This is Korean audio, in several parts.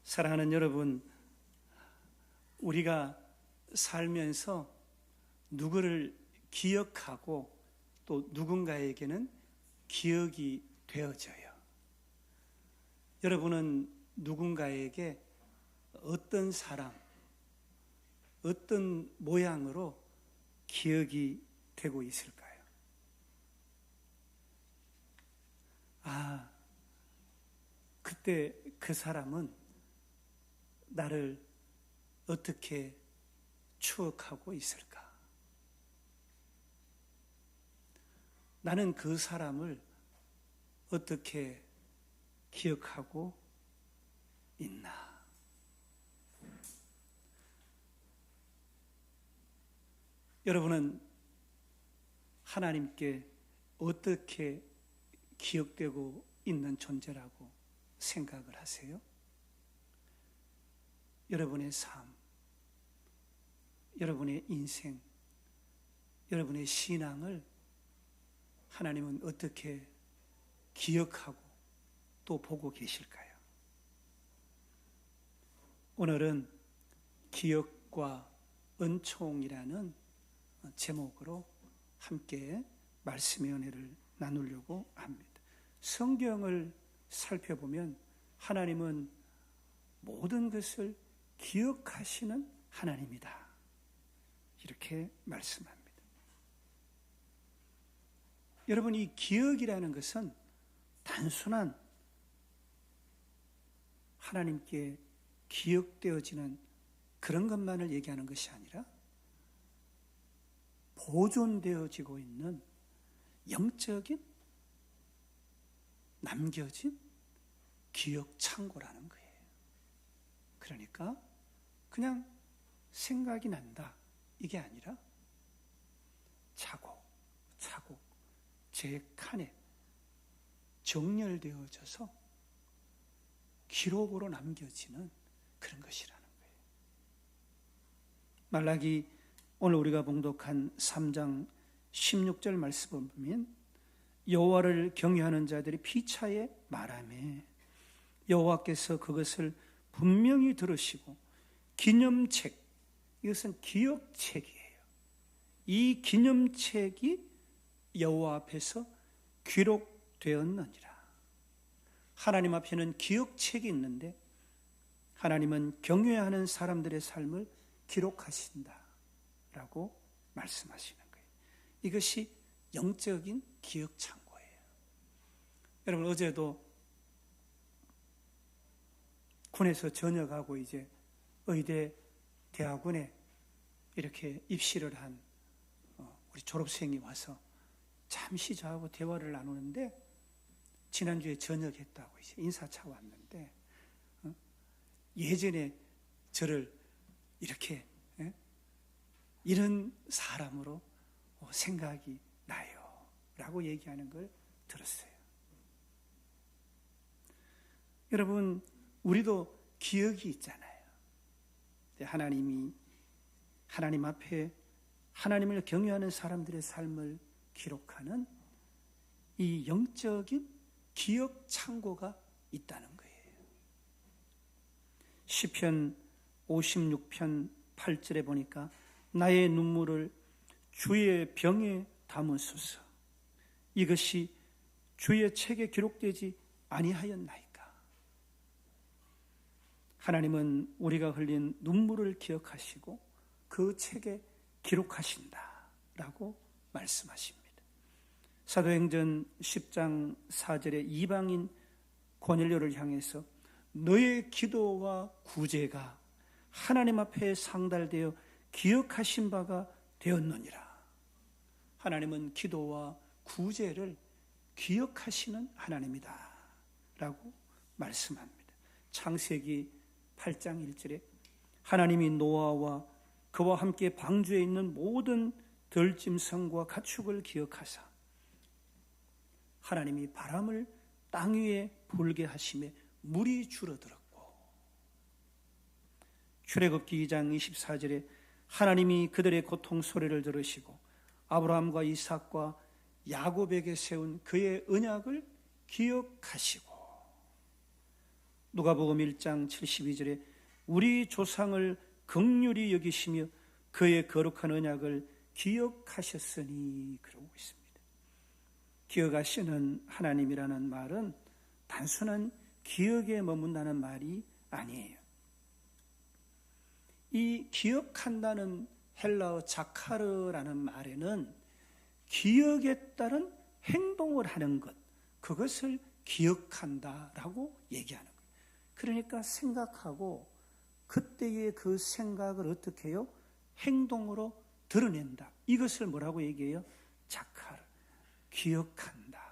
사랑하는 여러분, 우리가 살면서 누구를 기억하고 또 누군가에게는 기억이 되어져요. 여러분은 누군가에게 어떤 사람, 어떤 모양으로 기억이 되고 있을까요? 그때 그 사람은 나를 어떻게 추억하고 있을까? 나는 그 사람을 어떻게 기억하고 있나? 여러분은 하나님께 어떻게 기억되고 있는 존재라고 생각을 하세요? 여러분의 삶, 여러분의 인생, 여러분의 신앙을 하나님은 어떻게 기억하고 또 보고 계실까요? 오늘은 기억과 은총이라는 제목으로 함께 말씀의 은혜를 나누려고 합니다. 성경을 살펴보면 하나님은 모든 것을 기억하시는 하나님이다, 이렇게 말씀합니다. 여러분, 이 기억이라는 것은 단순한 하나님께 기억되어지는 그런 것만을 얘기하는 것이 아니라 보존되어지고 있는 영적인 남겨진 기억 창고라는 거예요. 그러니까 그냥 생각이 난다, 이게 아니라 차곡차곡 제 칸에 정렬되어져서 기록으로 남겨지는 그런 것이라는 거예요. 말라기 오늘 우리가 봉독한 3장 16절 말씀을 보면 여호와를 경외하는 자들이 피차에 말하매 여호와께서 그것을 분명히 들으시고 기념책, 이것은 기억책이에요. 이 기념책이 여호와 앞에서 기록되었느니라. 하나님 앞에는 기억책이 있는데 하나님은 경외하는 사람들의 삶을 기록하신다라고 말씀하시는 거예요. 이것이 영적인 기억 창고예요. 여러분, 어제도 군에서 전역하고 이제 의대 대학원에 이렇게 입시를 한 우리 졸업생이 와서 잠시 저하고 대화를 나누는데, 지난주에 전역했다고 이제 인사차 왔는데 예전에 저를 이렇게 이런 사람으로 생각이 나요 라고 얘기하는 걸 들었어요. 여러분, 우리도 기억이 있잖아요. 하나님 앞에 하나님을 경외하는 사람들의 삶을 기록하는 이 영적인 기억 창고가 있다는 거예요. 시편 56편 8절에 보니까 나의 눈물을 주의 병에 담으소서, 이것이 주의 책에 기록되지 아니하였나이까. 하나님은 우리가 흘린 눈물을 기억하시고 그 책에 기록하신다라고 말씀하십니다. 사도행전 10장 4절에 이방인 고넬료를 향해서 너의 기도와 구제가 하나님 앞에 상달되어 기억하신 바가 되었느니라. 하나님은 기도와 구제를 기억하시는 하나님이다 라고 말씀합니다. 창세기 8장 1절에 하나님이 노아와 그와 함께 방주에 있는 모든 들짐승과 가축을 기억하사 하나님이 바람을 땅 위에 불게 하심에 물이 줄어들었고, 출애굽기 2장 24절에 하나님이 그들의 고통 소리를 들으시고 아브라함과 이삭과 야곱에게 세운 그의 언약을 기억하시고, 누가복음 1장 72절에 우리 조상을 긍휼히 여기시며 그의 거룩한 언약을 기억하셨으니 그러고 있습니다. 기억하시는 하나님이라는 말은 단순한 기억에 머문다는 말이 아니에요. 이 기억한다는 헬라어 자카르라는 말에는 기억에 따른 행동을 하는 것, 그것을 기억한다라고 얘기하는 거예요. 그러니까 생각하고 그때의 그 생각을 어떻게 해요? 행동으로 드러낸다. 이것을 뭐라고 얘기해요? 자카르, 기억한다.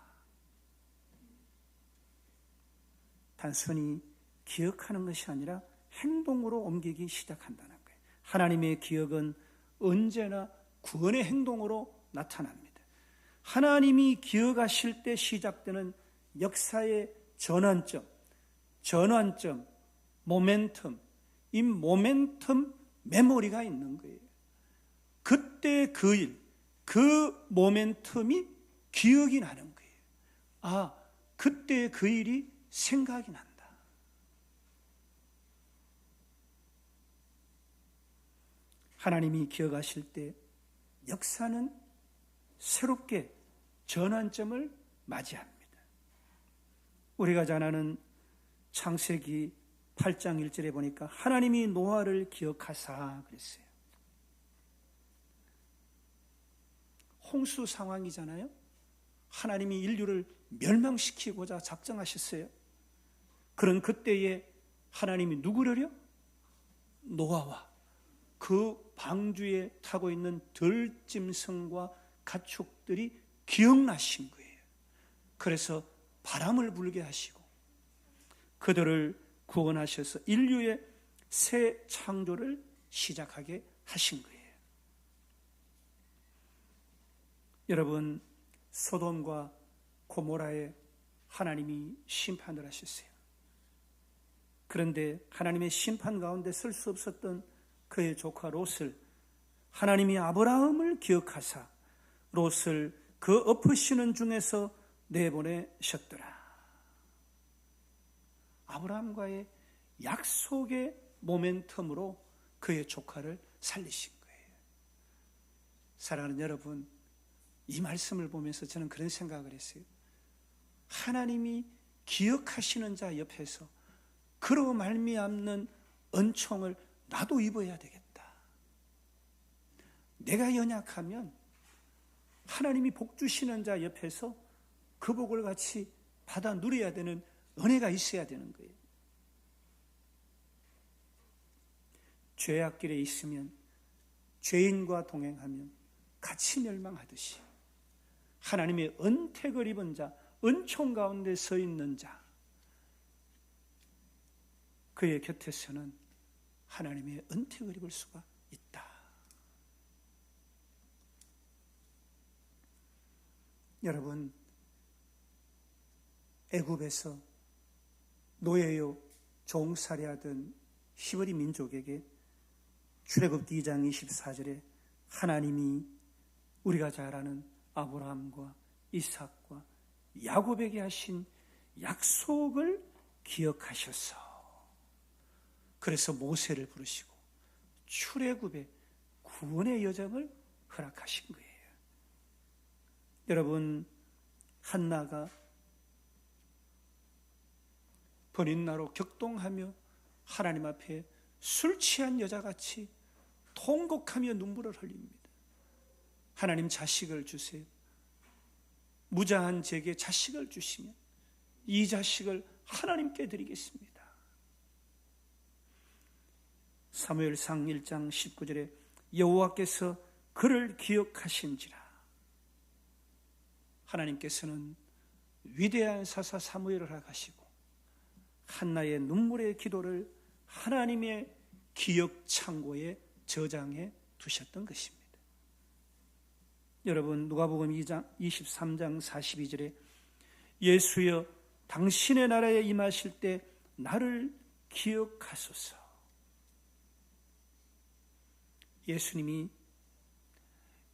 단순히 기억하는 것이 아니라 행동으로 옮기기 시작한다는 거예요. 하나님의 기억은 언제나 구원의 행동으로 나타납니다. 하나님이 기억하실 때 시작되는 역사의 전환점, 모멘텀, 이 모멘텀 메모리가 있는 거예요. 그때 그 일, 그 모멘텀이 기억이 나는 거예요. 아, 그때 그 일이 생각이 난다. 하나님이 기억하실 때 역사는 새롭게 전환점을 맞이합니다. 우리가 잘 아는 창세기 8장 1절에 보니까 하나님이 노아를 기억하사 그랬어요. 홍수 상황이잖아요. 하나님이 인류를 멸망시키고자 작정하셨어요. 그런 그때에 하나님이 누구를요? 노아와 그 방주에 타고 있는 들짐승과 가축들이 기억나신 거예요. 그래서 바람을 불게 하시고 그들을 구원하셔서 인류의 새 창조를 시작하게 하신 거예요. 여러분, 소돔과 고모라에 하나님이 심판을 하셨어요. 그런데 하나님의 심판 가운데 쓸 수 없었던 그의 조카 롯을 하나님이 아브라함을 기억하사 롯을 그 엎으시는 중에서 내보내셨더라. 아브라함과의 약속의 모멘텀으로 그의 조카를 살리신 거예요. 사랑하는 여러분, 이 말씀을 보면서 저는 그런 생각을 했어요. 하나님이 기억하시는 자 옆에서 그로 말미암는 은총을 나도 입어야 되겠다. 내가 연약하면 하나님이 복 주시는 자 옆에서 그 복을 같이 받아 누려야 되는 은혜가 있어야 되는 거예요. 죄악길에 있으면 죄인과 동행하면 같이 멸망하듯이 하나님의 은택을 입은 자, 은총 가운데 서 있는 자, 그의 곁에서는 하나님의 은택을 입을 수가 있다. 여러분, 애굽에서 노예요 종살이하던 히브리 민족에게 출애굽기 2장 24절에 하나님이 우리가 잘 아는 아브라함과 이삭과 야곱에게 하신 약속을 기억하셔서 그래서 모세를 부르시고 출애굽의 구원의 여정을 허락하신 거예요. 여러분, 한나가 번인나로 격동하며 하나님 앞에 술 취한 여자같이 통곡하며 눈물을 흘립니다. 하나님 자식을 주세요. 무자한 제게 자식을 주시면 이 자식을 하나님께 드리겠습니다. 사무엘상 1장 19절에 여호와께서 그를 기억하신지라. 하나님께서는 위대한 사사 사무엘을 허락하시고 한나의 눈물의 기도를 하나님의 기억 창고에 저장해 두셨던 것입니다. 여러분, 누가복음 2장 23장 42절에 예수여 당신의 나라에 임하실 때 나를 기억하소서.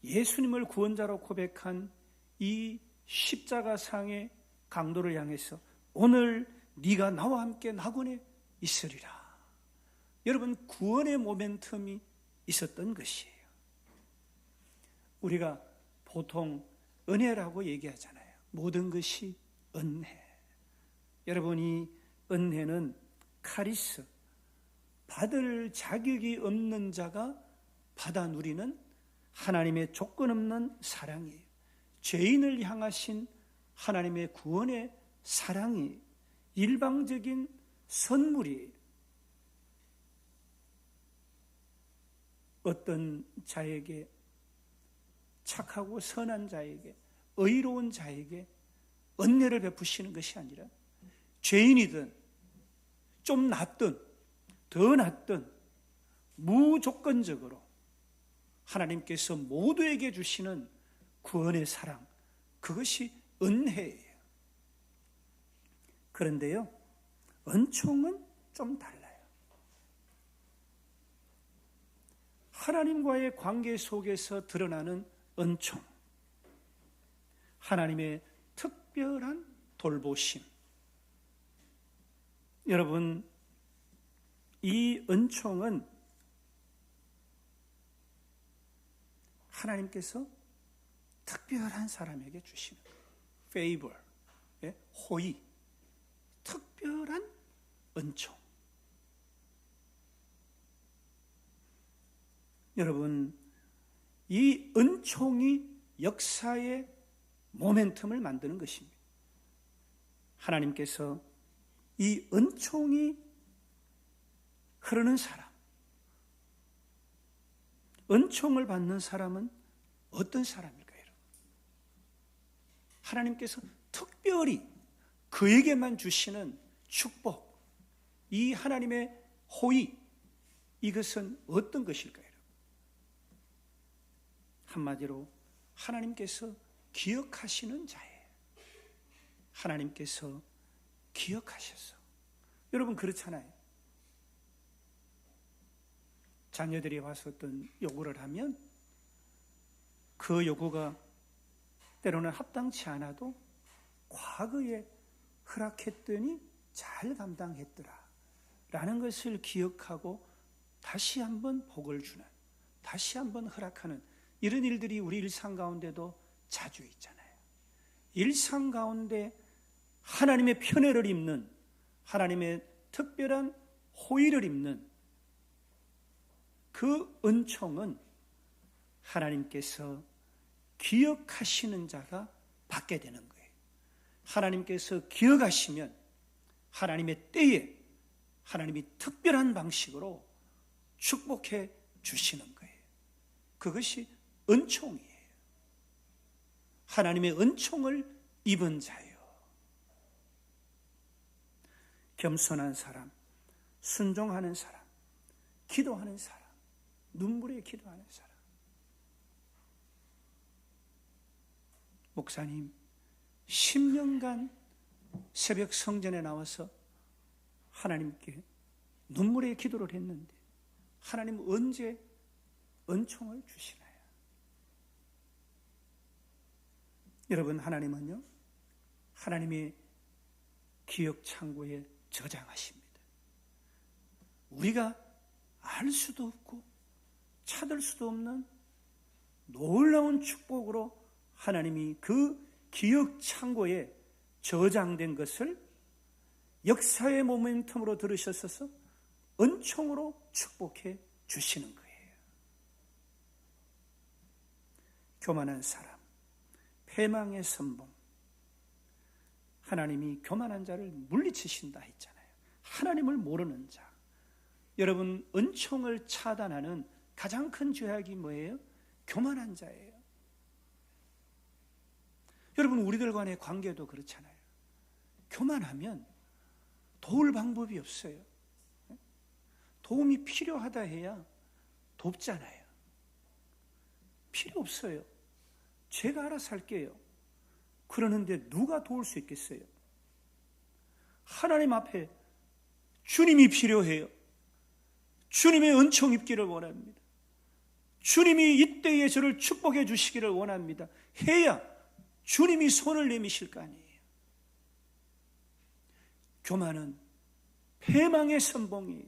예수님을 구원자로 고백한 이 십자가상의 강도를 향해서 오늘 네가 나와 함께 낙원에 있으리라. 여러분, 구원의 모멘텀이 있었던 것이에요. 우리가 보통 은혜라고 얘기하잖아요. 모든 것이 은혜. 여러분, 이 은혜는 카리스, 받을 자격이 없는 자가 받아 누리는 하나님의 조건 없는 사랑이에요. 죄인을 향하신 하나님의 구원의 사랑이 일방적인 선물이에요. 어떤 자에게, 착하고 선한 자에게, 의로운 자에게 은혜를 베푸시는 것이 아니라 죄인이든 좀 낫든 더 낫든 무조건적으로 하나님께서 모두에게 주시는 구원의 사랑, 그것이 은혜예요. 그런데요, 은총은 좀 달라요. 하나님과의 관계 속에서 드러나는 은총, 하나님의 특별한 돌보심. 여러분, 이 은총은 하나님께서 특별한 사람에게 주시는 거예요. favor, 호의, 특별한 은총. 여러분, 이 은총이 역사의 모멘텀을 만드는 것입니다. 하나님께서 이 은총이 흐르는 사람, 은총을 받는 사람은 어떤 사람일까요? 하나님께서 특별히 그에게만 주시는 축복, 이 하나님의 호의, 이것은 어떤 것일까요? 한마디로 하나님께서 기억하시는 자예요. 하나님께서 기억하셔서. 여러분, 그렇잖아요. 자녀들이 와서 어떤 요구를 하면 그 요구가 때로는 합당치 않아도 과거에 허락했더니 잘 감당했더라 라는 것을 기억하고 다시 한번 복을 주는, 다시 한번 허락하는 이런 일들이 우리 일상 가운데도 자주 있잖아요. 일상 가운데 하나님의 편애를 입는, 하나님의 특별한 호의를 입는 그 은총은 하나님께서 기억하시는 자가 받게 되는 거예요. 하나님께서 기억하시면 하나님의 때에 하나님이 특별한 방식으로 축복해 주시는 거예요. 그것이 은총이에요. 하나님의 은총을 입은 자요. 겸손한 사람, 순종하는 사람, 기도하는 사람, 눈물에 기도하는 사람. 목사님, 10년간 새벽 성전에 나와서 하나님께 눈물의 기도를 했는데 하나님 언제 은총을 주시나요? 여러분, 하나님은요, 하나님의 기억 창고에 저장하십니다. 우리가 알 수도 없고 찾을 수도 없는 놀라운 축복으로 하나님이 그 기억 창고에 저장된 것을 역사의 모멘텀으로 들으셔서 은총으로 축복해 주시는 거예요. 교만한 사람, 패망의 선봉. 하나님이 교만한 자를 물리치신다 했잖아요. 하나님을 모르는 자. 여러분, 은총을 차단하는 가장 큰 죄악이 뭐예요? 교만한 자예요. 여러분, 우리들 간의 관계도 그렇잖아요. 교만하면 도울 방법이 없어요. 도움이 필요하다 해야 돕잖아요. 필요 없어요. 제가 알아서 할게요. 그러는데 누가 도울 수 있겠어요? 하나님 앞에 주님이 필요해요. 주님의 은총 입기를 원합니다. 주님이 이때에 저를 축복해 주시기를 원합니다. 해야 주님이 손을 내미실 거 아니에요. 교만은 패망의 선봉이에요.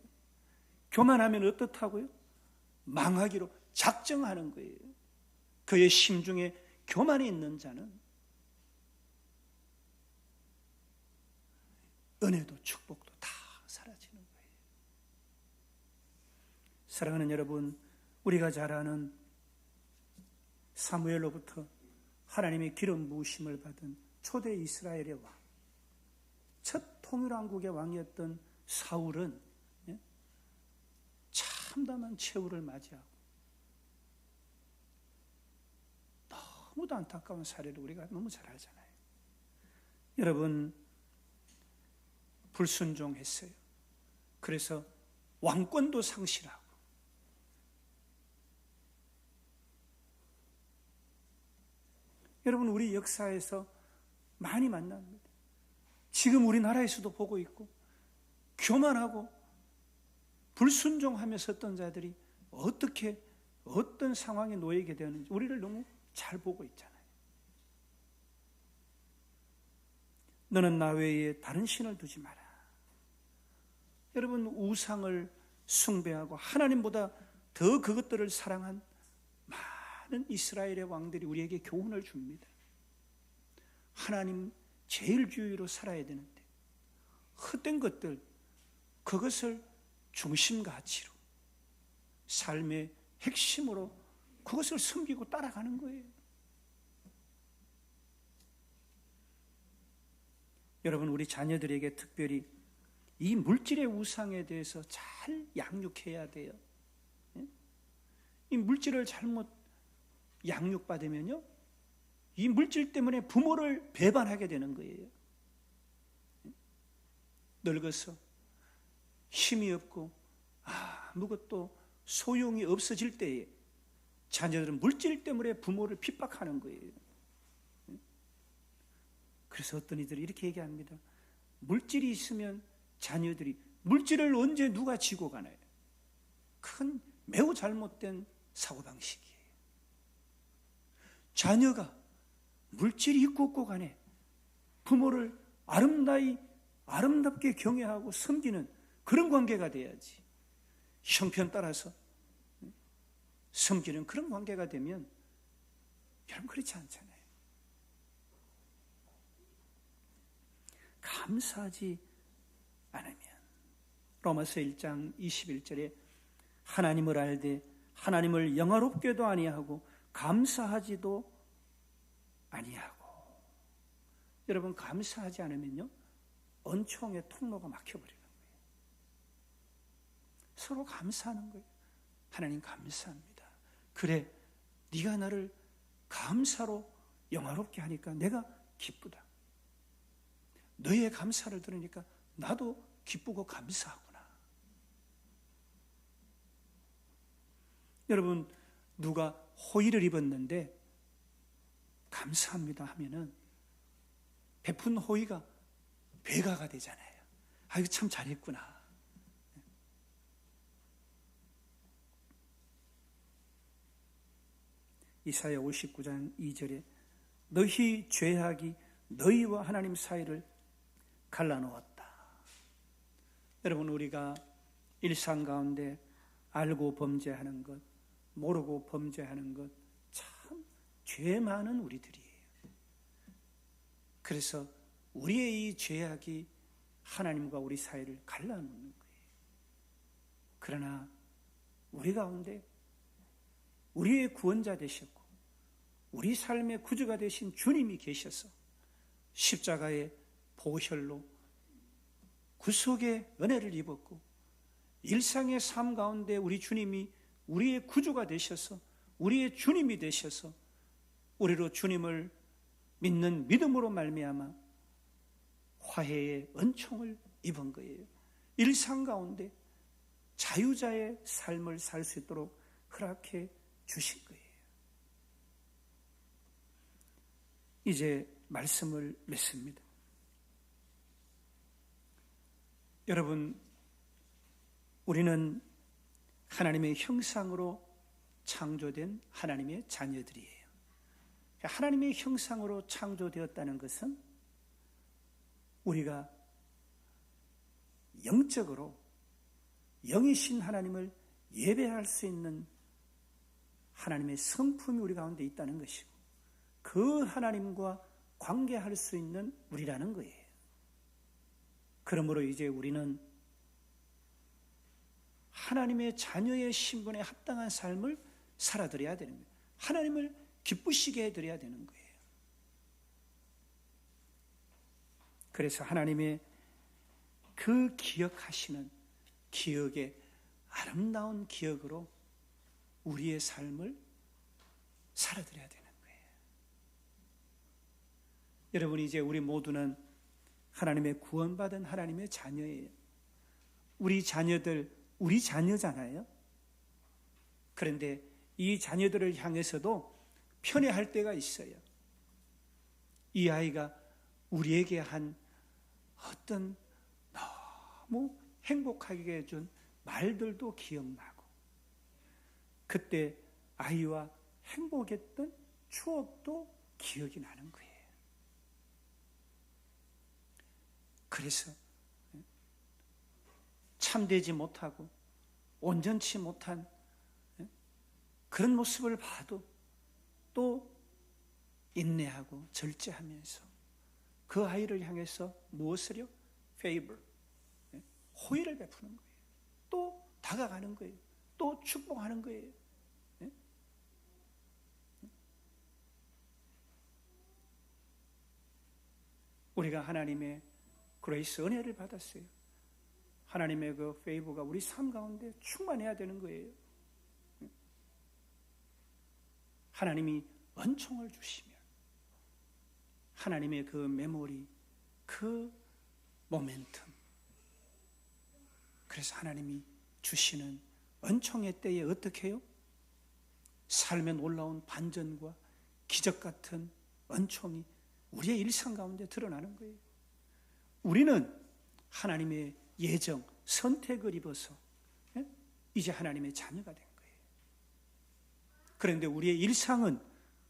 교만하면 어떻다고요? 망하기로 작정하는 거예요. 그의 심중에 교만이 있는 자는 은혜도 축복도 다 사라지는 거예요. 사랑하는 여러분, 우리가 잘 아는 사무엘로부터 하나님의 기름 부으심을 받은 초대 이스라엘의 왕, 첫 통일왕국의 왕이었던 사울은 참담한 최후를 맞이하고 너무도 안타까운 사례를 우리가 너무 잘 알잖아요. 여러분, 불순종했어요. 그래서 왕권도 상실하고 여러분, 우리 역사에서 많이 만납니다. 지금 우리나라에서도 보고 있고 교만하고 불순종하면서 어떤 자들이 어떻게 어떤 상황에 놓이게 되었는지 우리를 너무 잘 보고 있잖아요. 너는 나 외에 다른 신을 두지 마라. 여러분, 우상을 숭배하고 하나님보다 더 그것들을 사랑한 많은 이스라엘의 왕들이 우리에게 교훈을 줍니다. 하나님 제일주의로 살아야 되는데 헛된 것들, 그것을 중심 가치로, 삶의 핵심으로 그것을 섬기고 따라가는 거예요. 여러분, 우리 자녀들에게 특별히 이 물질의 우상에 대해서 잘 양육해야 돼요. 이 물질을 잘못 양육받으면요, 이 물질 때문에 부모를 배반하게 되는 거예요. 늙어서 힘이 없고 아무것도 소용이 없어질 때에 자녀들은 물질 때문에 부모를 핍박하는 거예요. 그래서 어떤 이들이 이렇게 얘기합니다. 물질이 있으면 자녀들이 물질을 언제 누가 지고 가나요? 그건 매우 잘못된 사고방식이에요. 자녀가 물질이 있고 없고 간에 부모를 아름답게 경외하고 섬기는 그런 관계가 돼야지. 형편 따라서 섬기는 그런 관계가 되면 여러분, 그렇지 않잖아요. 감사하지 않으면, 로마서 1장 21절에 하나님을 알되 하나님을 영화롭게도 아니하고 감사하지도 아니하고. 여러분, 감사하지 않으면요, 은총의 통로가 막혀버리는 거예요. 서로 감사하는 거예요. 하나님 감사합니다. 그래, 네가 나를 감사로 영화롭게 하니까 내가 기쁘다. 너의 감사를 들으니까 나도 기쁘고 감사하구나. 여러분, 누가 호의를 입었는데 감사합니다 하면은 베푼 호의가 배가가 되잖아요. 이거 참 잘했구나. 이사야 59장 2절에 너희 죄악이 너희와 하나님 사이를 갈라놓았다. 여러분, 우리가 일상 가운데 알고 범죄하는 것, 모르고 범죄하는 것, 참 죄 많은 우리들이에요. 그래서 우리의 이 죄악이 하나님과 우리 사이를 갈라놓는 거예요. 그러나 우리 가운데 우리의 구원자 되셨고 우리 삶의 구주가 되신 주님이 계셔서 십자가의 보혈로 구속의 은혜를 입었고 일상의 삶 가운데 우리 주님이 우리의 구주가 되셔서 우리의 주님이 되셔서 우리로 주님을 믿는 믿음으로 말미암아 화해의 은총을 입은 거예요. 일상 가운데 자유자의 삶을 살 수 있도록 허락해 주신 거예요. 이제 말씀을 맺습니다. 여러분, 우리는 하나님의 형상으로 창조된 하나님의 자녀들이에요. 하나님의 형상으로 창조되었다는 것은 우리가 영적으로 영이신 하나님을 예배할 수 있는 하나님의 성품이 우리 가운데 있다는 것이고, 그 하나님과 관계할 수 있는 우리라는 거예요. 그러므로 이제 우리는 하나님의 자녀의 신분에 합당한 삶을 살아드려야 되는 거예요. 하나님을 기쁘시게 해드려야 되는 거예요. 그래서 하나님의 그 기억하시는 기억의 아름다운 기억으로 우리의 삶을 살아드려야 되는 거예요. 여러분, 이제 우리 모두는 하나님의 구원받은 하나님의 자녀예요. 우리 자녀들, 우리 자녀잖아요. 그런데 이 자녀들을 향해서도 편애할 때가 있어요. 이 아이가 우리에게 한 어떤 너무 행복하게 해준 말들도 기억나고, 그때 아이와 행복했던 추억도 기억이 나는 거예요. 그래서 참되지 못하고 온전치 못한 그런 모습을 봐도 또 인내하고 절제하면서 그 아이를 향해서 무엇을요? favor, 호의를 베푸는 거예요. 또 다가가는 거예요. 또 축복하는 거예요. 우리가 하나님의 그레이스, 은혜를 받았어요. 하나님의 그 페이버가 우리 삶 가운데 충만해야 되는 거예요. 하나님이 은총을 주시면 하나님의 그 메모리, 그 모멘텀, 그래서 하나님이 주시는 은총의 때에 어떻게 해요? 삶에 놀라운 반전과 기적 같은 은총이 우리의 일상 가운데 드러나는 거예요. 우리는 하나님의 예정, 선택을 입어서 이제 하나님의 자녀가 된 거예요. 그런데 우리의 일상은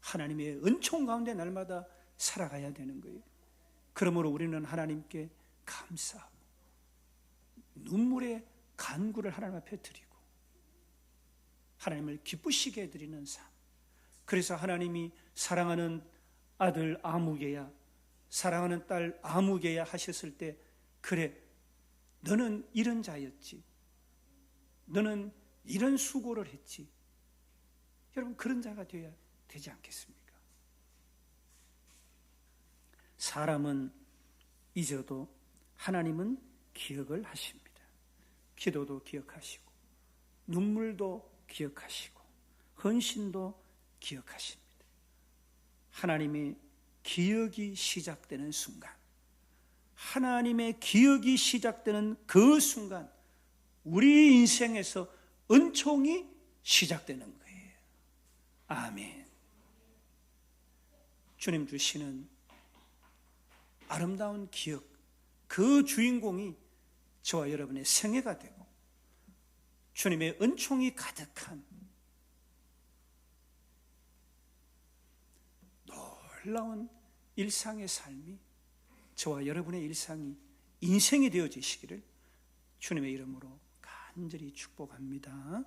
하나님의 은총 가운데 날마다 살아가야 되는 거예요. 그러므로 우리는 하나님께 감사하고 눈물의 간구를 하나님 앞에 드리고 하나님을 기쁘시게 해드리는 삶. 그래서 하나님이 사랑하는 아들 아무개야, 사랑하는 딸 아무개야 하셨을 때, 그래, 너는 이런 자였지, 너는 이런 수고를 했지. 여러분, 그런 자가 되어야 되지 않겠습니까? 사람은 잊어도 하나님은 기억을 하십니다. 기도도 기억하시고 눈물도 기억하시고 헌신도 기억하십니다. 하나님의 기억이 시작되는 순간, 하나님의 기억이 시작되는 그 순간 우리 인생에서 은총이 시작되는 거예요. 아멘. 주님 주시는 아름다운 기억, 그 주인공이 저와 여러분의 생애가 되고 주님의 은총이 가득한 놀라운 일상의 삶이 저와 여러분의 일상이 인생이 되어지시기를 주님의 이름으로 간절히 축복합니다.